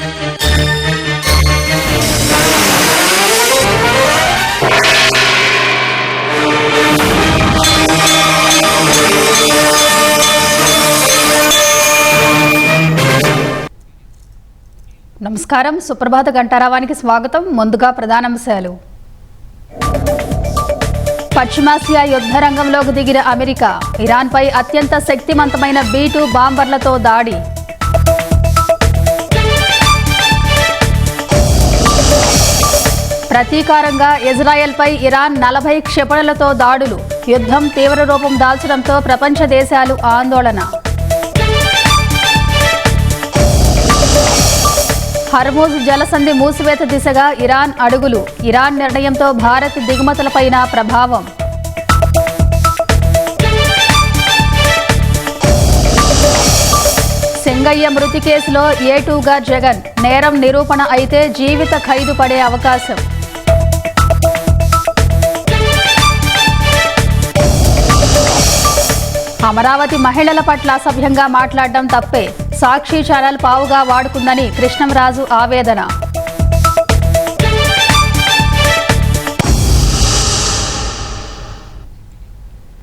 నమస్కారం. సుప్రభాత గంటారావానికి స్వాగతం. ముందుగా ప్రధానాంశాలు. పశ్చిమాసియా యుద్ధ రంగంలోకి దిగిన అమెరికా, ఇరాన్పై అత్యంత శక్తివంతమైన B-2 బాంబర్లతో దాడి. ప్రతీకారంగా ఇజ్రాయెల్పై ఇరాన్ 40 క్షిపణులతో దాడులు. యుద్ధం తీవ్ర రూపం దాల్చడంతో ప్రపంచ దేశాలు ఆందోళన. హర్మూజ్ జలసంధి మూసివేత దిశగా ఇరాన్ అడుగులు. ఇరాన్ నిర్ణయంతో భారత్ దిగుమతులపైన ప్రభావం. సింగయ్య మృతి కేసులో A2గా జగన్, నేరం నిరూపణ అయితే జీవిత ఖైదు పడే అవకాశం. అమరావతి మహిళల పట్ల అసభ్యంగా మాట్లాడడం తప్పే, సాక్షి ఛానల్ పావుగా వాడుకుందని కృష్ణంరాజు ఆవేదన.